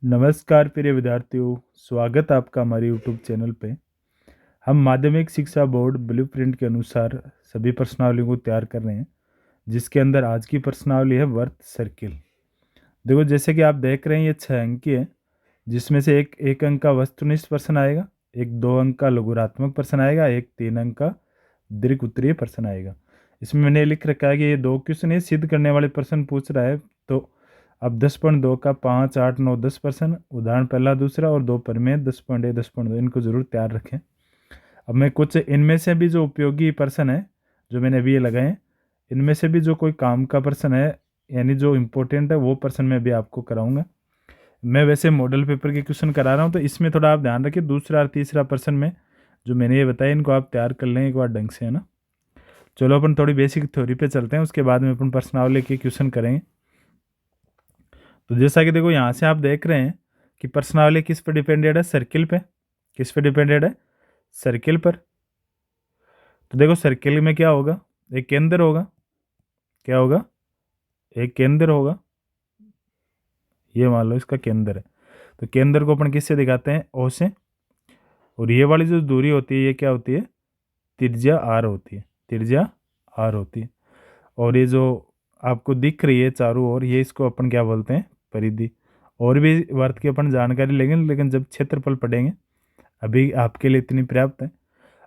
नमस्कार प्रिय विद्यार्थियों, स्वागत है आपका हमारे यूट्यूब चैनल पे। हम माध्यमिक शिक्षा बोर्ड ब्लूप्रिंट के अनुसार सभी प्रश्नावलियों को तैयार कर रहे हैं, जिसके अंदर आज की प्रश्नावली है वर्त सर्किल। देखो, जैसे कि आप देख रहे हैं, ये 6 अंक की है, जिसमें से एक अंक का वस्तुनिष्ठ प्रश्न आएगा, एक 2 अंक का लघुरात्मक प्रश्न आएगा, एक 3 अंक का दीर्घ उत्तरीय प्रश्न आएगा। इसमें मैंने लिख रखा है कि ये 2 क्वेश्चन है, सिद्ध करने वाले प्रश्न पूछ रहा है। तो अब 10.2 का 5, 8, 9, 10%, उदाहरण पहला दूसरा और 2 प्रमेय 10.1, 10.2 इनको जरूर तैयार रखें। अब मैं कुछ इनमें से भी जो उपयोगी प्रश्न है, जो मैंने अभी ये लगाए हैं, इनमें से भी जो कोई काम का प्रश्न है, यानी जो इम्पोर्टेंट है, वो प्रश्न मैं भी आपको कराऊंगा। मैं वैसे मॉडल पेपर के क्वेश्चन करा रहा हूँ, तो इसमें थोड़ा आप ध्यान रखिए। दूसरा और तीसरा प्रश्न में जो मैंने ये बताया, इनको आप तैयार कर लें एक बार ढंग से, है ना। चलो अपन थोड़ी बेसिक थ्योरी पे चलते हैं, उसके बाद में अपन प्रश्नावली के क्वेश्चन करेंगे। तो जैसा कि देखो, यहाँ से आप देख रहे हैं कि प्रश्नावली किस पर डिपेंडेड है? सर्किल पे। किस पे डिपेंडेड है? सर्किल पर। तो देखो, सर्किल में क्या होगा? एक केंद्र होगा। क्या होगा? एक केंद्र होगा। ये मान लो इसका केंद्र है। तो केंद्र को अपन किससे दिखाते हैं? ओ से। और ये वाली जो दूरी होती है, ये क्या होती है? त्रिज्या आर होती है। त्रिज्या आर होती है। और ये जो आपको दिख रही है चारों ओर, ये इसको अपन क्या बोलते हैं? परिधि। और भी वर्त की अपन जानकारी लेंगे, लेकिन जब क्षेत्रफल पढ़ेंगे। अभी आपके लिए इतनी पर्याप्त है।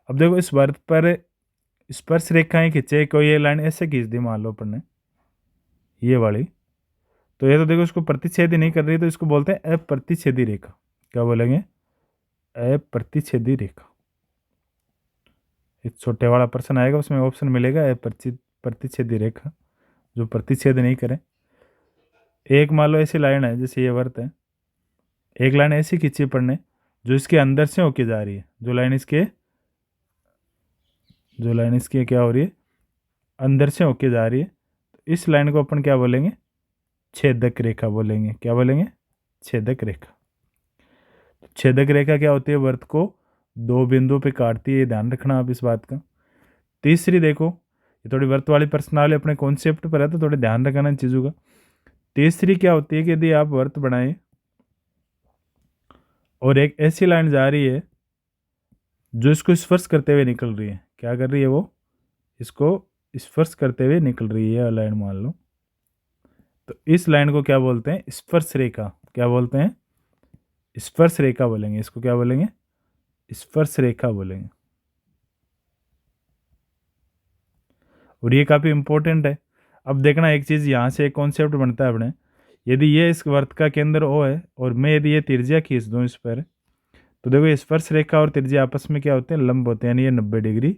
अब देखो, इस वर्त पर स्पर्श रेखाएं खींचे, कोई ये लाइन ऐसे खींच दी मान लो अपन ने, ये वाली। तो ये तो देखो, इसको प्रतिच्छेदी नहीं कर रही, तो इसको बोलते हैं अप्रतिच्छेदी रेखा। क्या बोलेंगे? अप्रतिच्छेदी रेखा। एक छोटे वाला प्रश्न आएगा, उसमें ऑप्शन मिलेगा प्रतिच्छेदी रेखा, जो प्रतिच्छेद नहीं करे। एक मान लो ऐसी लाइन है, जैसे ये वर्त है, एक लाइन ऐसी खींची अपन ने जो इसके अंदर से होके जा रही है। जो लाइन इसके क्या हो रही है? अंदर से होके जा रही है। तो इस लाइन को अपन क्या बोलेंगे? छेदक रेखा बोलेंगे। क्या बोलेंगे? छेदक रेखा। तो छेदक रेखा क्या होती है? वर्त को 2 बिंदु पे काटती है, ध्यान रखना आप इस बात का। तीसरी देखो, ये थोड़ी वर्त वाली प्रश्नावली अपने कॉन्सेप्ट पर है, तो थोड़े ध्यान रखना इन चीज़ों का। तीसरी क्या होती है कि यदि आप वर्त बनाए और एक ऐसी लाइन जा रही है जो इसको स्पर्श करते हुए निकल रही है। क्या कर रही है वो? इसको स्पर्श करते हुए निकल रही है लाइन, मान लो। तो इस लाइन को क्या बोलते हैं? स्पर्श रेखा। क्या बोलते हैं? स्पर्श रेखा बोलेंगे। इसको क्या बोलेंगे? स्पर्श रेखा बोलेंगे। और ये काफ़ी इंपॉर्टेंट है। अब देखना, एक चीज़ यहाँ से एक कॉन्सेप्ट बनता है अपने। यदि ये इस वर्त का केंद्र O है और मैं यदि ये त्रिज्या खींच दूँ इस पर, तो देखो, ये स्पर्श रेखा और त्रिज्या आपस में क्या होते हैं? लंब होते हैं, यानी ये 90 डिग्री।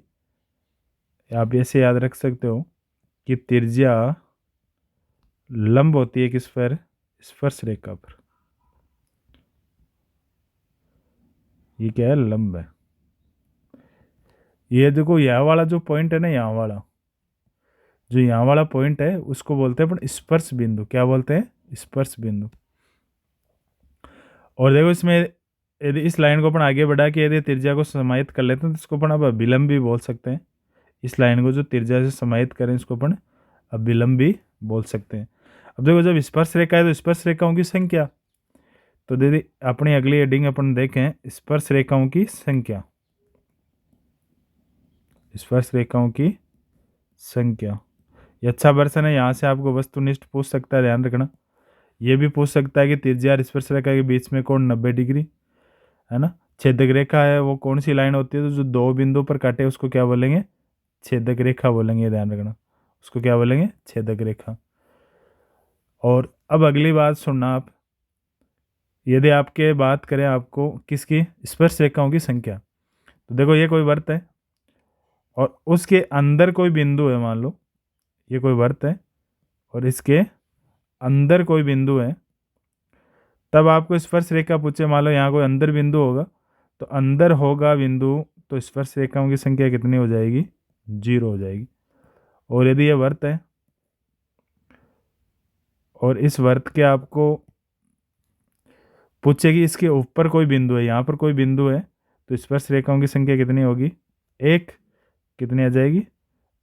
आप ऐसे याद रख सकते हो कि त्रिज्या लंब होती है किस पर? स्पर्श रेखा पर। ये क्या है? लंब है। ये देखो, यह वाला जो पॉइंट है ना, यहाँ वाला जो यहाँ वाला पॉइंट है, उसको बोलते हैं अपन स्पर्श बिंदु। क्या बोलते हैं? स्पर्श बिंदु। और देखो, इसमें यदि इस लाइन को अपन आगे बढ़ा के यदि त्रिज्या को समाहित कर लेते हैं, तो इसको अपन अब अभिलंब भी बोल सकते हैं। इस लाइन को जो त्रिज्या से समाहित करें, इसको अपन अभिलंब भी बोल सकते हैं। अब देखो, जब स्पर्श रेखा है तो स्पर्श रेखाओं की संख्या। तो दीदी, अपनी अगली हेडिंग अपन देखें, स्पर्श रेखाओं की संख्या। स्पर्श रेखाओं की संख्या। ये अच्छा वर्सन है। यहाँ से आपको वस्तुनिष्ठ पूछ सकता है, ध्यान रखना। ये भी पूछ सकता है कि त्रिज्या और स्पर्श रेखा के बीच में कोण 90 डिग्री, है ना। छेदक रेखा है, वो कौन सी लाइन होती है? तो जो 2 बिंदु पर काटे उसको क्या बोलेंगे? छेदक रेखा बोलेंगे, ध्यान रखना। उसको क्या बोलेंगे? छेदक रेखा। और अब अगली बात सुनना आप। यदि आपके बात करें आपको किसकी? स्पर्श रेखाओं की संख्या। तो देखो, ये कोई वर्त है और उसके अंदर कोई बिंदु है, मान लो ये कोई वर्त है और इसके अंदर कोई बिंदु है। तब आपको स्पर्श रेखा पूछे, मान लो यहाँ कोई अंदर बिंदु होगा, तो अंदर होगा बिंदु, तो स्पर्श रेखाओं की संख्या कितनी हो जाएगी? 0 हो जाएगी। और यदि ये वर्त है और इस वर्त के आपको पूछे कि इसके ऊपर कोई बिंदु है, यहाँ पर कोई बिंदु है, तो स्पर्श रेखाओं की संख्या कितनी होगी? 1। कितनी आ जाएगी?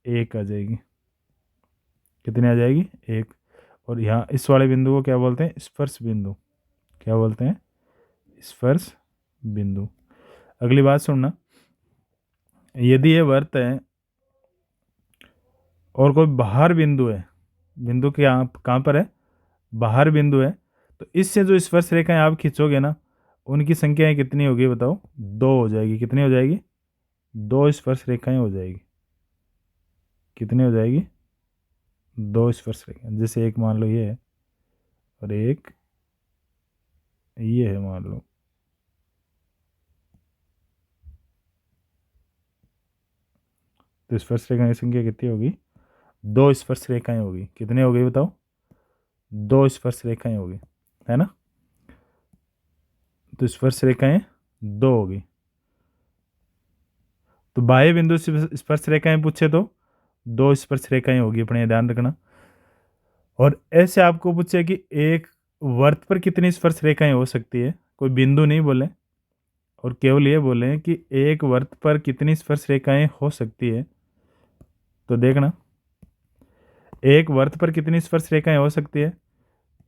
1 आ जाएगी। कितनी आ जाएगी? 1। और यहाँ इस वाले बिंदु को क्या बोलते हैं? स्पर्श बिंदु। क्या बोलते हैं? स्पर्श बिंदु। अगली बात सुनना, यदि ये वृत्त है और कोई बाहर बिंदु है, बिंदु के यहाँ कहाँ पर है? बाहर बिंदु है, तो इससे जो स्पर्श रेखाएं आप खींचोगे ना, उनकी संख्याएं कितनी होगी बताओ? दो हो जाएगी। कितनी हो जाएगी? दो स्पर्श रेखाएं हो जाएगी। कितनी हो जाएगी? दो स्पर्श रेखाएं। जैसे एक मान लो ये है और एक ये है मान लो, तो स्पर्श रेखाएं की संख्या कितनी होगी? दो स्पर्श रेखाएं होगी। कितनी हो गई बताओ? दो स्पर्श रेखाएं होगी, है ना? तो स्पर्श रेखाएं दो होगी। तो बाह्य बिंदु से स्पर्श रेखाएं पूछे तो दो स्पर्श रेखाएं होगी, अपने ध्यान रखना। और ऐसे आपको पूछे कि एक वृत्त पर कितनी स्पर्श रेखाएं हो सकती है, कोई बिंदु नहीं बोले, और केवल ये बोले कि एक वृत्त पर कितनी स्पर्श रेखाएं हो सकती है। तो देखना, एक वृत्त पर कितनी स्पर्श रेखाएं हो सकती है,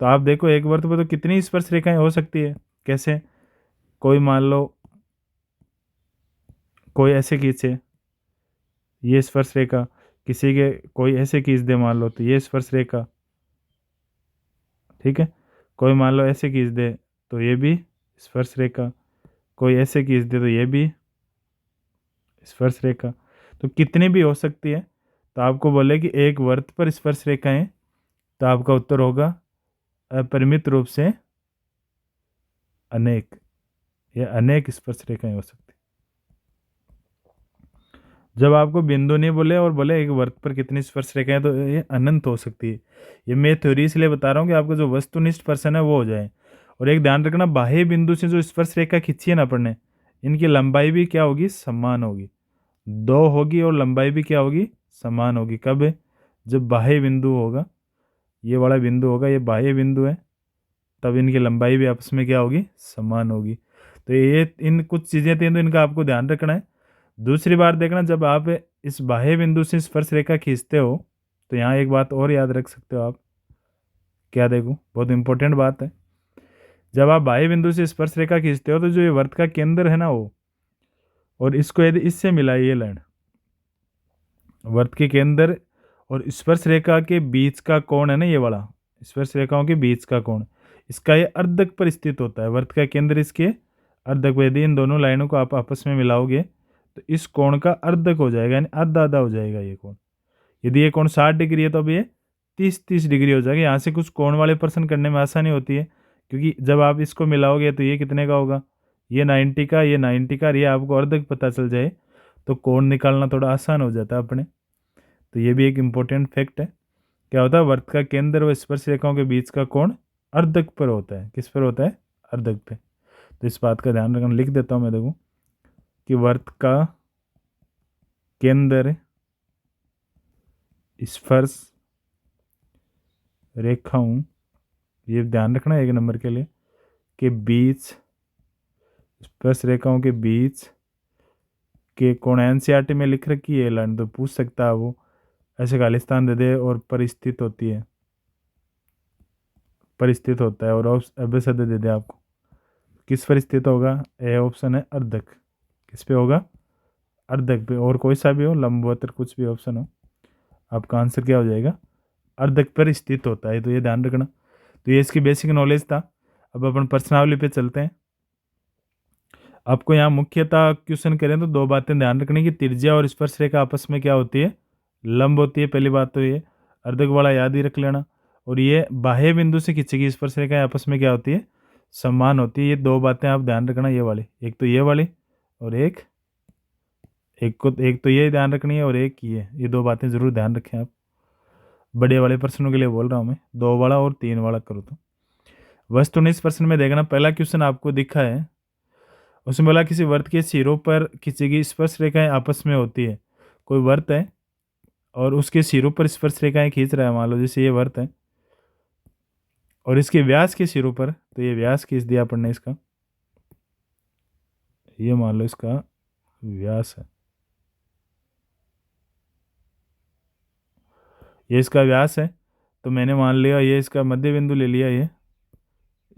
तो आप देखो एक वृत्त पर तो कितनी स्पर्श रेखाएं हो सकती है। कैसे? कोई मान लो कोई ऐसे खींचे ये स्पर्श रेखा, किसी के कोई ऐसे खींच दे मान लो, तो ये स्पर्श रेखा, ठीक है। कोई मान लो ऐसे खींच दे तो ये भी स्पर्श रेखा, कोई ऐसे खींच दे तो ये भी स्पर्श रेखा। तो कितनी भी हो सकती है। तो आपको बोले कि एक वृत्त पर स्पर्श रेखाएं, तो आपका उत्तर होगा अपरिमित रूप से अनेक, या अनेक स्पर्श रेखाएं हो सकती। जब आपको बिंदु नहीं बोले और बोले एक वृत्त पर कितनी स्पर्श रेखाएं, तो ये अनंत हो सकती है। ये मैं थ्योरी इसलिए बता रहा हूँ कि आपको जो वस्तुनिष्ठ पर्सन है वो हो जाए। और एक ध्यान रखना, बाह्य बिंदु से जो स्पर्श रेखा खींची है ना अपन ने, इनकी लंबाई भी क्या होगी? समान होगी। दो होगी और लंबाई भी क्या होगी? समान होगी। कब? जब बाह्य बिंदु होगा, ये वाला बिंदु होगा, ये बाह्य बिंदु है, तब इनकी लंबाई भी आपस में क्या होगी? समान होगी। तो ये इन कुछ चीज़ें थी, तो इनका आपको ध्यान रखना है। दूसरी बार देखना, जब आप इस बाह्य बिंदु से स्पर्श रेखा खींचते हो, तो यहाँ एक बात और याद रख सकते हो आप। क्या? देखो, बहुत इंपॉर्टेंट बात है। जब आप बाह्य बिंदु से स्पर्श रेखा खींचते हो, तो जो ये वृत्त का केंद्र है ना वो, और इसको यदि इससे मिलाए, ये लाइन वृत्त के केंद्र और स्पर्श रेखा के बीच का कोण है ना, ये वाला स्पर्श रेखाओं के बीच का कोण, इसका ये अर्धक पर स्थित होता है। वृत्त का केंद्र इसके अर्धक पर, यदि इन दोनों लाइनों को आप आपस में मिलाओगे तो इस कोण का अर्धक हो जाएगा, यानी आधा आधा हो जाएगा ये कोण। यदि ये कोण 60 डिग्री है तो अब ये 30-30 डिग्री हो जाएगा। यहाँ से कुछ कोण वाले प्रश्न करने में आसानी होती है, क्योंकि जब आप इसको मिलाओगे तो ये कितने का होगा? ये 90 का, ये 90 का, और ये आपको अर्धक पता चल जाए तो कोण निकालना थोड़ा आसान हो जाता है अपने। तो ये भी एक इम्पोर्टेंट फैक्ट है। क्या होता है? वृत्त का केंद्र व स्पर्श रेखाओं के बीच का कोण अर्धक पर होता है। किस पर होता है? अर्धक पे। तो इस बात का ध्यान रखना, लिख देता हूँ मैं, देखो कि वृत्त का केंद्र स्पर्श रेखाओं, ये ध्यान रखना एक नंबर के लिए, के बीच, स्पर्श रेखाओं के बीच के कोण। एनसीईआरटी में लिख रखी है लाइन, तो पूछ सकता है वो, ऐसे खालिस्तान दे दे और परिस्थित होती है, परिस्थित होता है, और अभ्यसद दे दे आपको, किस पर स्थित होगा? ए ऑप्शन है अर्धक। किस पे होगा? अर्धक पे। और कोई सा भी हो, लंबवत, कुछ भी ऑप्शन हो, आपका आंसर क्या हो जाएगा? अर्धक पर स्थित होता है। तो ये ध्यान रखना। तो ये इसकी बेसिक नॉलेज था। अब अपन प्रश्नावली पे चलते हैं। आपको यहाँ मुख्यतः क्वेश्चन करें तो दो बातें ध्यान रखने की, त्रिज्या और स्पर्श रेखा आपस में क्या होती है? लंब होती है। पहली बात तो ये अर्धक वाला याद ही रख लेना। और ये बाह्य बिंदु से खींची गई स्पर्श रेखा आपस में क्या होती है? समान होती है। ये दो बातें आप ध्यान रखना, ये वाली, एक तो ये वाली, और एक तो ये ध्यान रखनी है, और एक ये दो बातें जरूर ध्यान रखें आप। बड़े वाले प्रश्नों के लिए बोल रहा हूँ मैं, 2 वाला और 3 वाला करो तो। वस्तुनिष्ठ प्रश्न में देखना, पहला क्वेश्चन आपको दिखा है, उसमें बोला किसी वृत्त के सिरों पर खींची गई स्पर्श रेखाएं आपस में होती है। कोई वृत्त है और उसके सिरों पर स्पर्श रेखाएं खींच रहा है, मान लो जैसे ये वृत्त है, और इसके व्यास के सिरों पर, तो ये व्यास खींच दिया अपन ने इसका, ये मान लो इसका व्यास है, ये इसका व्यास है। तो मैंने मान लिया ये इसका मध्य बिंदु ले लिया, ये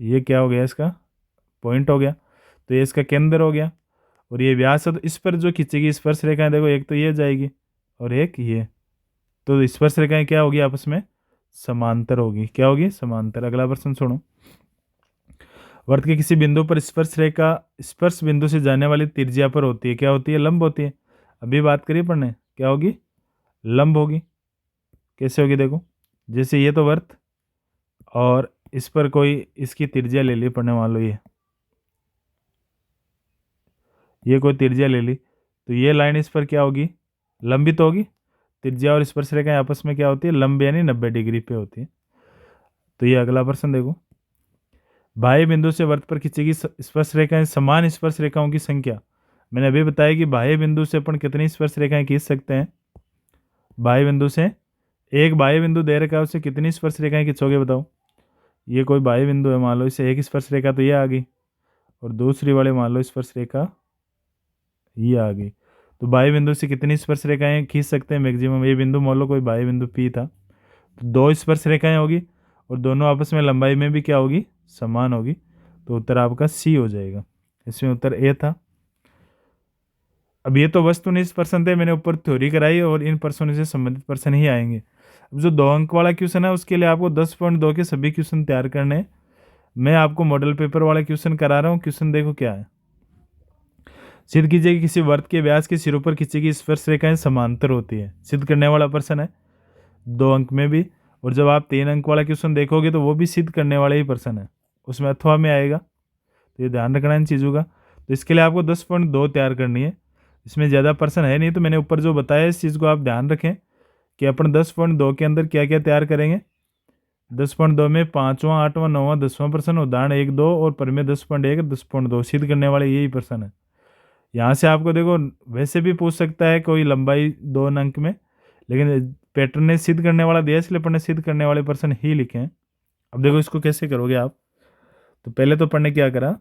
ये क्या हो गया, इसका पॉइंट हो गया, तो ये इसका केंद्र हो गया। और ये व्यास है, तो इस पर जो खींचेगी स्पर्श रेखाएं, देखो एक तो ये जाएगी और एक ये, तो स्पर्श रेखाएं क्या होगी आपस में, समांतर होगी। क्या होगी, समांतर। अगला प्रश्न सुनो। वर्त के किसी बिंदु पर स्पर्श रेखा स्पर्श बिंदु से जाने वाली त्रिज्या पर होती है, क्या होती है, लंब होती है। अभी बात करिए पढ़ने, क्या होगी, लंब होगी। कैसे होगी, देखो जैसे ये तो वर्त, और इस पर कोई इसकी त्रिज्या ले ली पढ़ने, मान लो ये कोई त्रिज्या ले ली, तो ये लाइन इस पर क्या होगी, लंबित होगी। त्रिज्या और स्पर्श रेखाएं आपस में क्या होती है, लंब, यानी 90 डिग्री पे होती है। तो ये अगला प्रश्न देखो। बाह्य बिंदु से वृत्त पर खींचेगी स्पर्श रेखाएं समान स्पर्श रेखाओं की संख्या। मैंने अभी बताया कि बाह्य बिंदु से अपन कितनी स्पर्श रेखाएं खींच सकते हैं। बाह्य बिंदु से एक बाह्य बिंदु दे रखा है, उससे कितनी स्पर्श रेखाएं खींचोगे बताओ। ये कोई बाह्य बिंदु है, मान लो इससे एक स्पर्श रेखा तो ये आ गई, और दूसरी वाले मान लो स्पर्श रेखा ये आ गई। तो बाह्य बिंदु से कितनी स्पर्श रेखाएं खींच सकते हैं मैक्सिमम। ये बिंदु मान लो कोई बाह्य बिंदु पी था, तो 2 स्पर्श रेखाएं होगी, और दोनों आपस में लंबाई में भी क्या होगी, समान होगी। तो उत्तर आपका सी हो जाएगा। इसमें उत्तर ए था। अब ये तो वस्तुनिष्ठ प्रश्न थे, मैंने ऊपर थ्योरी कराई, और इन प्रश्नों से संबंधित प्रश्न ही आएंगे। अब जो 2 अंक वाला क्वेश्चन है, उसके लिए आपको 10.2 के सभी क्वेश्चन तैयार करने हैं। मैं आपको मॉडल पेपर वाला क्वेश्चन करा रहा हूँ। क्वेश्चन देखो क्या है। सिद्ध कीजिए कि किसी वृत्त के व्यास के सिरों पर खींची गई स्पर्श रेखाएं समांतर होती है। सिद्ध करने वाला प्रश्न है, 2 अंक में भी। और जब आप 3 अंक वाला क्वेश्चन देखोगे तो वो भी सिद्ध करने वाला ही प्रश्न है, उसमें अथवा में आएगा। तो ये ध्यान रखना इन चीज़ों का। तो इसके लिए आपको 10.2 तैयार करनी है। इसमें ज़्यादा प्रश्न है नहीं, तो मैंने ऊपर जो बताया इस चीज़ को आप ध्यान रखें कि अपन 10.2 के अंदर क्या क्या तैयार करेंगे। 10.2 में 5वां, 8वां, 9वां, 10वां प्रश्न, उदाहरण 1, 2 और परिमेय 10.1, 10.2 सिद्ध करने वाले यही प्रश्न है। यहाँ से आपको देखो वैसे भी पूछ सकता है कोई लंबाई 2 अंक में, लेकिन पैटर्न ने सिद्ध करने वाला दिया, इसलिए अपन ने सिद्ध करने वाले प्रश्न ही लिखे हैं। अब देखो इसको कैसे करोगे आप। तो पहले तो अपन ने क्या करा,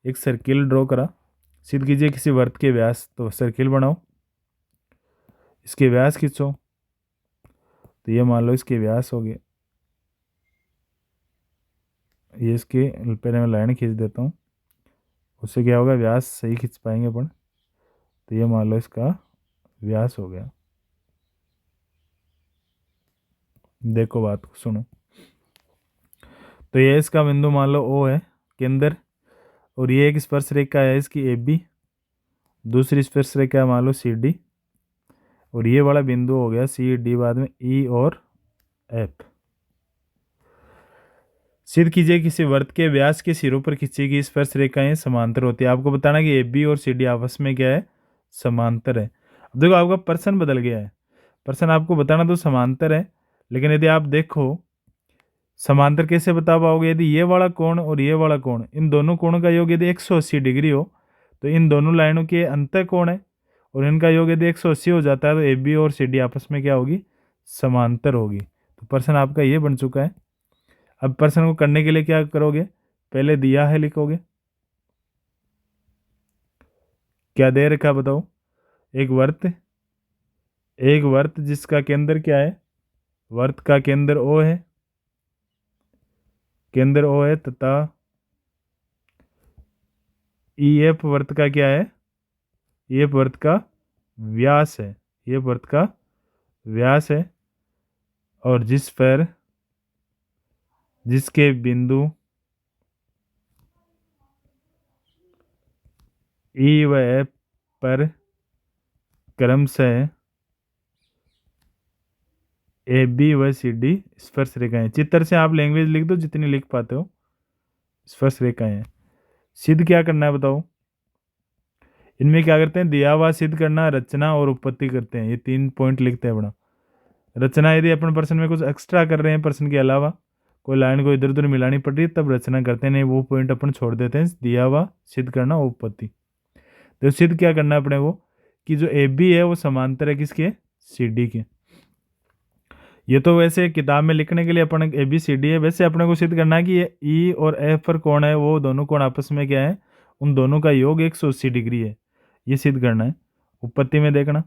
एक सर्किल ड्रॉ करा। सिद्ध कीजिए किसी वृत्त के व्यास, तो सर्किल बनाओ, इसके व्यास खींचो। तो ये मान लो इसके व्यास हो गए, ये इसके पहले मैं लाइन खींच देता हूँ, उससे क्या होगा, व्यास सही खींच पाएंगे अपन। तो ये मान लो इसका व्यास हो गया। देखो बात को सुनो। तो ये इसका बिंदु मान लो ओ है केंद्र, और ये एक स्पर्श रेखा है इसकी ए बी, दूसरी स्पर्श रेखा है मान लो सी डी, और ये वाला बिंदु हो गया सी डी, बाद में ई और एफ। सिद्ध कीजिए किसी वृत्त के व्यास के सिरों पर खींची गई स्पर्श रेखाएं समांतर होती है। आपको बताना कि ए बी और सी डी आपस में क्या है, समांतर है। अब देखो आपका प्रश्न बदल गया है। प्रश्न आपको बताना तो समांतर है, लेकिन यदि आप देखो समांतर कैसे बता पाओगे, यदि ये वाला कोण और ये वाला कोण, इन दोनों कोणों का योग यदि 180 डिग्री हो, तो इन दोनों लाइनों के अंतर कोण है, और इनका योग यदि 180 हो जाता है, तो ए बी और सी डी आपस में क्या होगी, समांतर होगी। तो प्रश्न आपका ये बन चुका है। अब प्रश्न को करने के लिए क्या करोगे, पहले दिया है लिखोगे, क्या दे रखा बताओ, एक वर्त जिसका केंद्र क्या है, वर्त का केंद्र ओ है, केंद्र ओ है, तथा ई एफ वर्त का क्या है, ये वर्त का व्यास है, ये वर्त का व्यास है, और जिसके बिंदु ई व एफ पर क्रमशः ए बी व सी डी स्पर्श रेखाएं। चित्र से आप लैंग्वेज लिख दो जितनी लिख पाते हो, स्पर्श रेखाएं हैं। सिद्ध क्या करना है बताओ। इनमें क्या करते हैं, दिया हुआ सिद्ध करना, रचना और उत्पत्ति करते हैं। ये 3 पॉइंट लिखते हैं बड़ा। रचना यदि अपन प्रश्न में कुछ एक्स्ट्रा कर रहे हैं, प्रश्न के अलावा कोई लाइन को इधर उधर मिलानी पड़ रही है, तब रचना करते हैं, नहीं वो पॉइंट अपन छोड़ देते हैं। दिया हुआ सिद्ध करना और उत्पत्ति। तो सिद्ध क्या करना है अपने को, कि जो ए बी है वो समांतर है किसके, सी डी के। ये तो वैसे किताब में लिखने के लिए अपन ए बी सी डी है, वैसे अपने को सिद्ध करना है कि ये ई और एफ पर कौन है, वो दोनों कोण आपस में क्या है, उन दोनों का योग 180 डिग्री है। ये सिद्ध करना है। उत्पत्ति में देखना,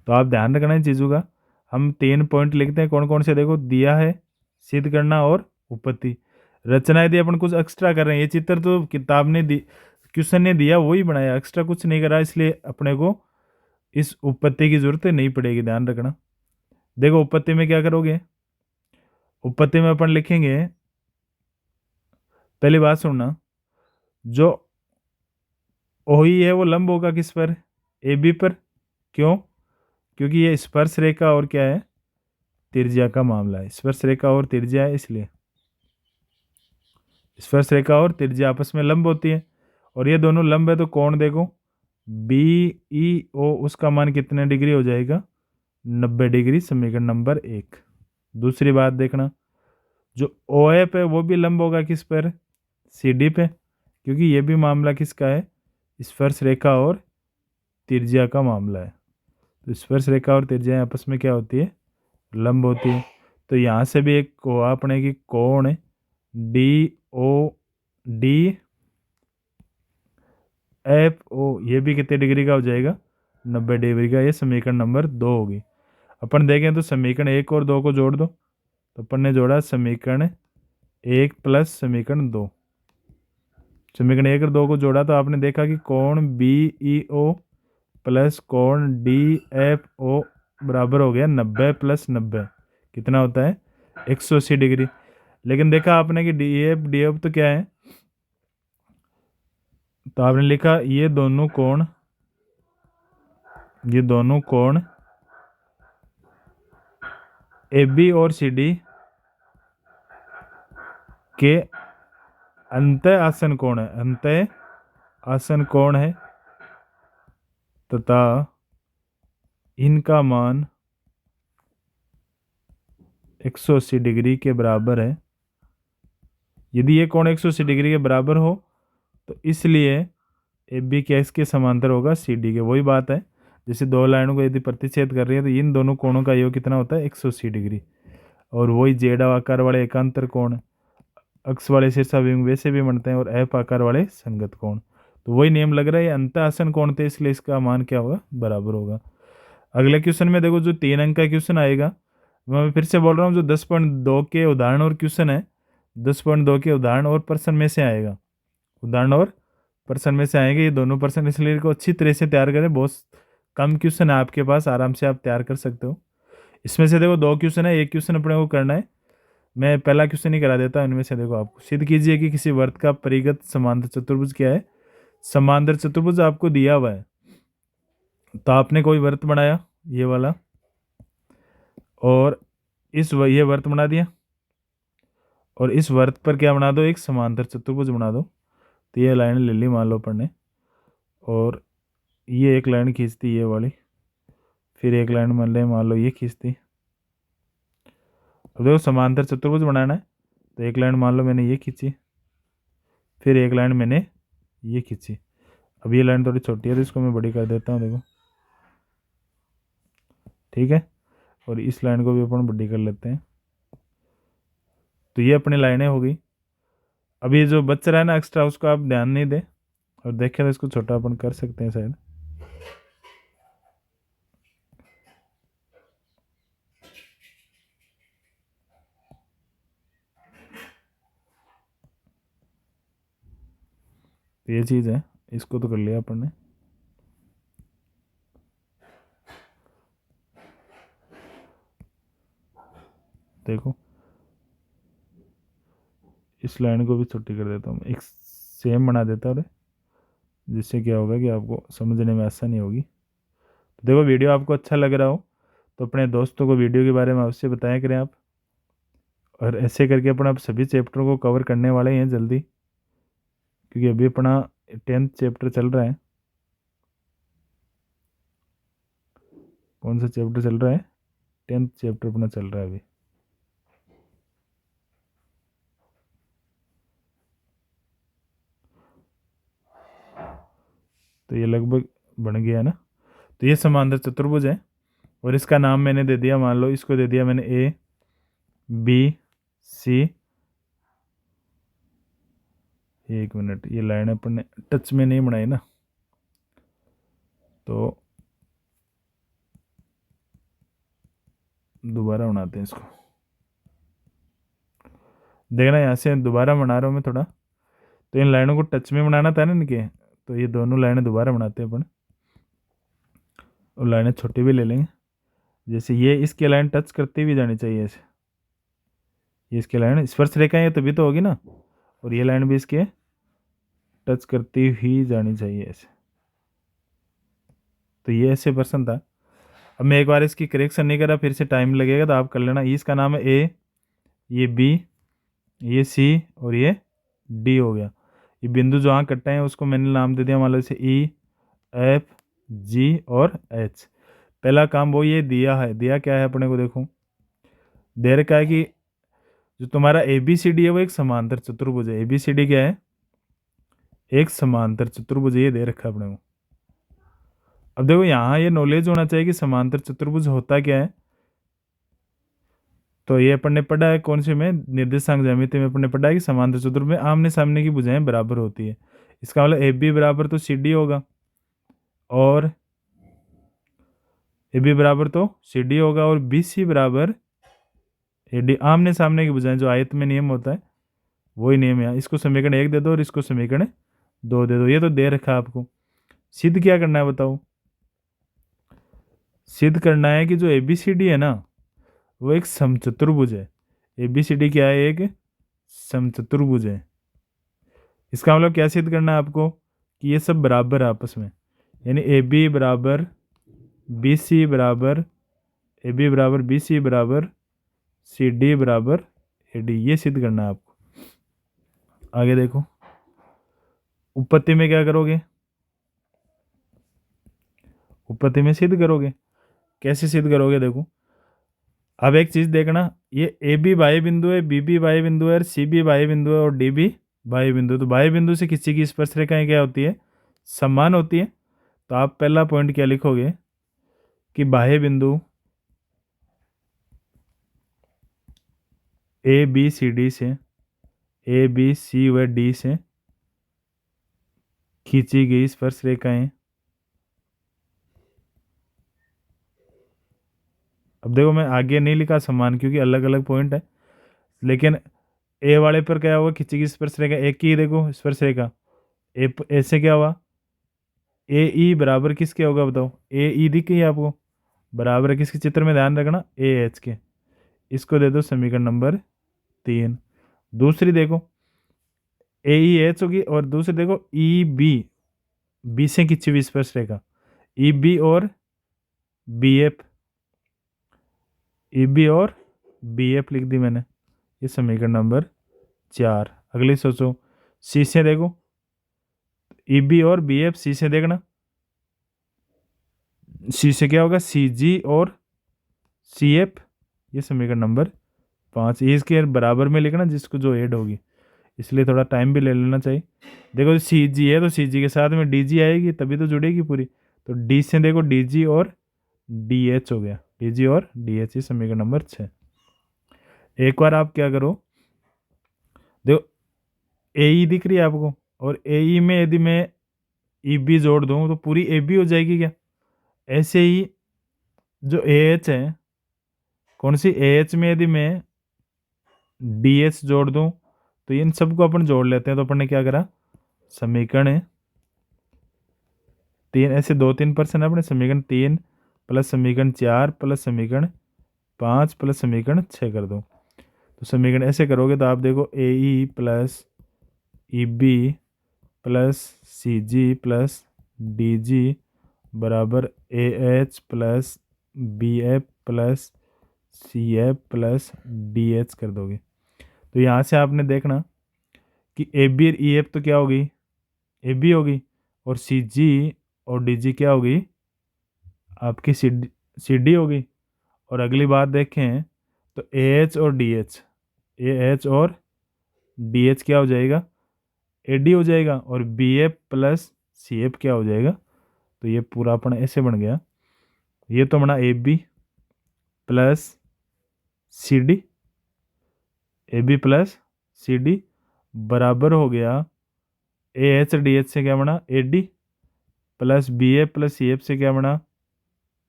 तो आप ध्यान रखना इन चीज़ों का। हम 3 पॉइंट लिखते हैं, कौन कौन से देखो, दिया है, सिद्ध करना और उत्पत्ति। रचना यदि अपन कुछ एक्स्ट्रा कर रहे हैं, ये चित्र तो किताब ने दी, क्वेश्चन ने दिया वही बनाया, एक्स्ट्रा कुछ नहीं करा, इसलिए अपने को इस उपपत्ति की जरूरत नहीं पड़ेगी, ध्यान रखना। देखो उपपत्ति में क्या करोगे, उपपत्ति में अपन लिखेंगे, पहली बात सुनना, जो ओही है वो लंब होगा किस पर, ए बी पर। क्यों? क्योंकि ये स्पर्श रेखा और क्या है, त्रिज्या का मामला है, स्पर्श रेखा और त्रिज्या है, इसलिए स्पर्श रेखा और त्रिज्या आपस में लंब होती है, और ये दोनों लंब है, तो कोण देखो बी ई ओ, उसका मान कितने डिग्री हो जाएगा, 90 डिग्री, समीकरण नंबर 1। दूसरी बात देखना, जो ओ एफ है वो भी लंब होगा किस पर, सी डी पे, क्योंकि ये भी मामला किसका है, स्पर्श रेखा और त्रिज्या का मामला है। तो स्पर्श रेखा और त्रिज्या आपस में क्या होती है, लंब होती है। तो यहाँ से भी एक को अपने की कोण D O D F O, ये भी कितने डिग्री का हो जाएगा, 90 डिग्री का। ये समीकरण नंबर 2 होगी। अपन देखें तो समीकरण 1 और 2 को जोड़ दो, तो अपन ने जोड़ा समीकरण 1 प्लस समीकरण 2, समीकरण 1 और 2 को जोड़ा तो आपने देखा कि कोण बी ई ओ प्लस कोण डी एफ ओ बराबर हो गया 90 प्लस 90, कितना होता है, 180 डिग्री। लेकिन देखा आपने कि डी एफ तो क्या है, तो आपने लिखा ये दोनों कोण ए बी और सी डी के अंतः आसन कोण है, अंतः आसन कोण है, तथा इनका मान 180 डिग्री के बराबर है। यदि ये कोण 180 डिग्री के बराबर हो तो इसलिए ए बी क्या इसके समांतर होगा सी डी के। वही बात है, जैसे दो लाइनों को यदि प्रतिच्छेद कर रही है तो इन दोनों कोणों का योग कितना होता है, 180 डिग्री। और वही जेड आकार वाले एकांतर कोण अक्ष वाले शीर्षाभिमुख वैसे भी बनते हैं, और एफ आकार वाले संगत कोण। तो वही नियम लग रहा है, अंत आसन कोण थे, इसलिए इसका मान क्या होगा, बराबर होगा। अगले क्वेश्चन में देखो, जो 3 अंक का क्वेश्चन आएगा, मैं फिर से बोल रहा हूँ, जो 10.2 के उदाहरण और क्वेश्चन है, 10.2 के उदाहरण और प्रश्न में से आएगा, उदाहरण और प्रश्न में से आएंगे ये दोनों प्रश्न, इसलिए इनको अच्छी तरह से तैयार करें। बहुत कम क्वेश्चन है आपके पास, आराम से आप तैयार कर सकते हो। इसमें से देखो 2 क्वेश्चन है, एक क्वेश्चन अपने को करना है, मैं पहला क्वेश्चन ही करा देता हूँ। इनमें से देखो, आपको सिद्ध कीजिए कि किसी वर्त का परिगत समांतर चतुर्भुज क्या है। समांतर चतुर्भुज आपको दिया हुआ है, तो आपने कोई वर्त बनाया ये वाला, और ये वर्त बना दिया, और इस वर्त पर क्या बना दो, एक समांतर चतुर्भुज बना दो। तो ये लाइन ले ली मान लो अपन ने, और ये एक लाइन खींचती ये वाली, फिर एक लाइन मान लो ये खींचती। अब देखो समांतर चतुर्भुज बनाना है, तो एक लाइन मान लो मैंने ये खींची, फिर एक लाइन मैंने ये खींची। अब ये लाइन थोड़ी छोटी है तो इसको मैं बड़ी कर देता हूँ, देखो ठीक है, और इस लाइन को भी अपन बड़ी कर लेते हैं। तो ये अपनी लाइनें हो गई। अब ये जो बच रहा है ना एक्स्ट्रा, उसको आप ध्यान नहीं दे, और देखें तो इसको छोटा अपन कर सकते हैं शायद। तो ये चीज़ है, इसको तो कर लिया अपन ने। देखो इस लाइन को भी छोटी कर देता हूँ, एक सेम बना देता हूँ, जिससे क्या होगा कि आपको समझने में आसानी होगी। तो देखो वीडियो आपको अच्छा लग रहा हो तो अपने दोस्तों को वीडियो के बारे में अवश्य बताया करें आप, और ऐसे करके अपन आप सभी चैप्टरों को कवर करने वाले हैं जल्दी, क्योंकि अभी अपना 10th चैप्टर चल रहा है। कौन सा चैप्टर चल रहा है, 10th चैप्टर अपना चल रहा है अभी। तो ये लगभग बन गया है ना। तो ये समांतर चतुर्भुज है, और इसका नाम मैंने दे दिया, मान लो इसको दे दिया मैंने ए बी सी। एक मिनट, ये लाइन अपन ने टच में नहीं बनाई ना, तो दोबारा बनाते हैं इसको। देखना यहाँ से दोबारा बना रहा हूँ मैं थोड़ा, तो इन लाइनों को टच में बनाना था ना इनके, तो ये दोनों लाइनें दोबारा बनाते हैं अपन, और लाइनें छोटी भी ले लेंगे। जैसे ये इसकी लाइन टच करती हुई जानी चाहिए ऐसे, ये इसकी लाइन स्पर्श रेखा है तभी तो होगी ना, और ये लाइन भी इसके टच करती हुई जानी चाहिए ऐसे। तो ये ऐसे पर्सन था। अब मैं एक बार इसकी करेक्शन नहीं करा, फिर से टाइम लगेगा, तो आप कर लेना। ये इसका नाम है ए, ये बी, ये सी और ये डी हो गया। ये बिंदु जो यहाँ कट्टा है उसको मैंने नाम दे दिया मान लो जैसे ई, एफ, जी और एच। पहला काम वो ये दिया है, दिया क्या है अपने को, देखो दे रखा है कि जो तुम्हारा ए बी सी डी है वो एक समांतर चतुर्भुज है। ए बी सी डी क्या है, एक समांतर चतुर्भुज, ये दे रखा है अपने को। अब देखो यहाँ ये नॉलेज होना चाहिए कि समांतर चतुर्भुज होता क्या है। तो ये अपन ने पढ़ा है कौन से में, निर्देशांक ज्यामिति में अपन ने पढ़ा है कि समांतर चतुर्भुज में आमने सामने की भुजाएं बराबर होती है। इसका मतलब ए बी बराबर तो सी डी होगा, और ए बी बराबर तो सी डी होगा, और बी सी बराबर ए डी। आमने सामने की भुजाएं जो आयत में नियम होता है वही नियम है। इसको समीकरण 1 दे दो और इसको समीकरण 2 दे दो, ये तो दे रखा है आपको। सिद्ध क्या करना है बताओ, सिद्ध करना है कि जो ए बी सी डी है ना वो एक समचतुर्भुज है। ए बी सी डी क्या है, एक समचतुर्भुज है। इसका मतलब क्या सिद्ध करना है आपको, कि ये सब बराबर है आपस में, यानी ए बी बराबर बी सी बराबर, ए बी बराबर बी सी बराबर सी डी बराबर ए डी, ये सिद्ध करना है आपको। आगे देखो, उपपत्ति में क्या करोगे, उपपत्ति में सिद्ध करोगे। कैसे सिद्ध करोगे देखो, अब एक चीज देखना, ये ए बी बाह्य बिंदु है, बी बी बाह्य बिंदु है, और सी बी बाह्य बिंदु है, और डी बी बाह्य बिंदु। तो बाह्य बिंदु से किसी की स्पर्श रेखाएं क्या होती है, समान होती है। तो आप पहला पॉइंट क्या लिखोगे कि बाह्य बिंदु ए बी सी डी से, ए बी सी व डी से खींची गई स्पर्श रेखाएं। अब देखो मैं आगे नहीं लिखा समान, क्योंकि अलग अलग पॉइंट है, लेकिन ए वाले पर क्या हुआ, खींची गई स्पर्श रेखा एक ही, देखो स्पर्श रेखा ए से क्या हुआ, ए ई बराबर किसके होगा बताओ, ए ई दिख गई आपको, बराबर है किसके, चित्र में ध्यान रखना ए एच के। इसको दे दो समीकरण नंबर 3। दूसरी देखो ए ई एच होगी, और दूसरी देखो ई बी, बी से खींची हुई स्पर्श रेखा, ई बी और बी एफ, ई बी और बी एफ लिख दी मैंने, ये समीकरण नंबर 4। अगली सोचो, सी से देखो, ई बी और बी एफ, सी से देखना, सी से क्या होगा, सी जी और सी एफ, ये समीकरण नंबर 5। ये इसके बराबर में लिखना जिसको जो ऐड होगी, इसलिए थोड़ा टाइम भी ले लेना चाहिए। देखो सी जी है तो सी जी के साथ में डी जी आएगी तभी तो जुड़ेगी पूरी। तो डी से देखो डी जी और डी एच हो गया, डी जी और डी एच, ये समीकरण नंबर 6। एक बार आप क्या करो, देखो ए ई दिख रही है आपको, और ए ई में यदि मैं ई बी जोड़ दूँ तो पूरी ए बी हो जाएगी क्या। ऐसे ही जो ए एच है, कौन सी ए एच में यदि मैं डी एच जोड़ दूँ, तो इन सबको अपन जोड़ लेते हैं। तो अपन ने क्या करा, समीकरण 3, ऐसे 2-3% अपने समीकरण 3 प्लस समीकरण 4 प्लस समीकरण 5 प्लस समीकरण 6 कर दो। तो समीकरण ऐसे करोगे तो आप देखो A E plus E B plus C G plus D G बराबर A H plus B F plus C F plus D H कर दोगे। तो यहाँ से आपने देखना कि ए बी और ई एफ तो क्या होगी, ए बी होगी, और सी जी और डी जी क्या होगी, आपकी सी डी होगी। और अगली बात देखें तो ए एच और डी एच, ए एच और डी एच क्या हो जाएगा, ए डी हो जाएगा, और B F plus C F क्या हो जाएगा। तो ये पूरा अपन ऐसे बन गया, ये तो बना A B plus C D, A B plus C D बराबर हो गया ए एच डी एच से क्या बना A D plus B A plus C F से क्या बना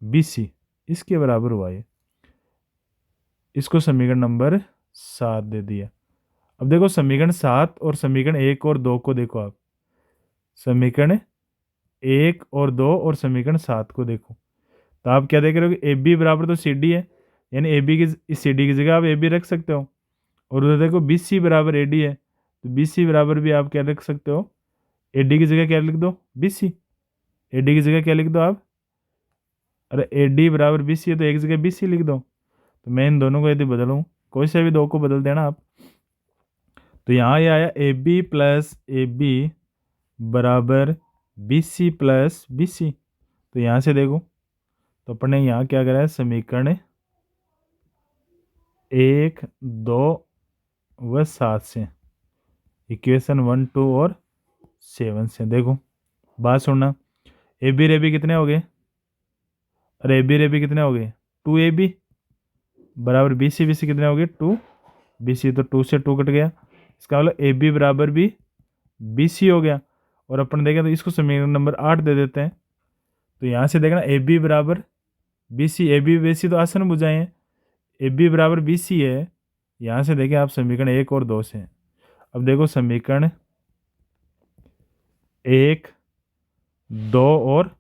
बी सी, इसके बराबर हुआ ये। इसको समीकरण नंबर 7 दे दिया। अब देखो समीकरण 7 और समीकरण 1 और 2 को देखो आप, समीकरण 1 और 2 और समीकरण 7 को देखो, तो आप क्या देख रहे हो कि ए बी बराबर तो सी डी है, यानी ए बी की सी डी की जगह आप ए बी रख सकते हो। और उधर देखो बी सी बराबर ए डी है, तो बी सी बराबर भी आप क्या रख सकते हो, ए डी की जगह क्या लिख दो, बी सी। ए डी की जगह क्या लिख दो आप, अरे ए डी बराबर बी सी है तो एक जगह बी सी लिख दो। तो मैं इन दोनों को यदि बदलूँ, कोई से भी दो को बदल देना आप, तो यहाँ ये आया A B plus A B बराबर B C plus B C. तो यहाँ से देखो, तो अपने यहाँ क्या करा है, समीकरण 1, 2 व 7 से, इक्वेशन 1, 2 और 7 से देखो, बात सुनना, ए बी रे बी कितने हो गए, अरे ए बी रे बी कितने हो गए, 2 ए बी बराबर बी सी कितने हो गए, 2 बी सी, तो 2 से 2 कट गया, इसका मतलब ए बी बराबर भी बी सी हो गया। और अपन देखें तो इसको समीकरण नंबर 8 दे देते हैं, तो यहाँ से देखना ए बी बराबर B C, A B C तो आसन बुझाए हैं, ए बी बराबर बी सी है, यहाँ से देखें आप समीकरण 1 और 2 से। अब देखो समीकरण 1, 2 और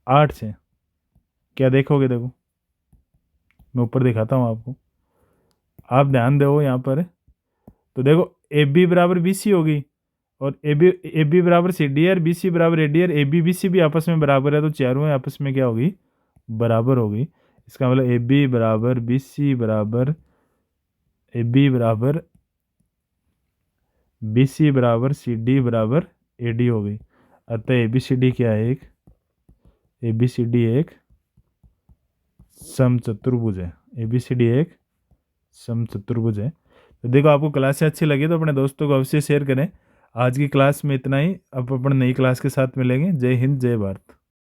8 से क्या देखोगे, देखो मैं ऊपर दिखाता हूँ आपको, आप ध्यान दो यहाँ पर, तो देखो ए बी बराबर बी सी होगी, और ए बी बराबर C D R, B C बराबर A D R, A B C भी आपस में बराबर है, तो चारों आपस में क्या होगी, बराबर होगी। इसका मतलब ए बी बराबर बी सी बराबर, ए बी बराबर बी सी बराबर सी डी बराबर ए डी हो गई। अतः ए बी सी डी क्या है, एक ए बी सी डी एक समचतुर्भुज है, ए बी सी डी एक समचतुर्भुज है। तो देखो आपको क्लासें अच्छी लगी तो अपने दोस्तों को अवश्य शेयर करें। आज की क्लास में इतना ही, अब अपन नई क्लास के साथ मिलेंगे। जय हिंद, जय भारत।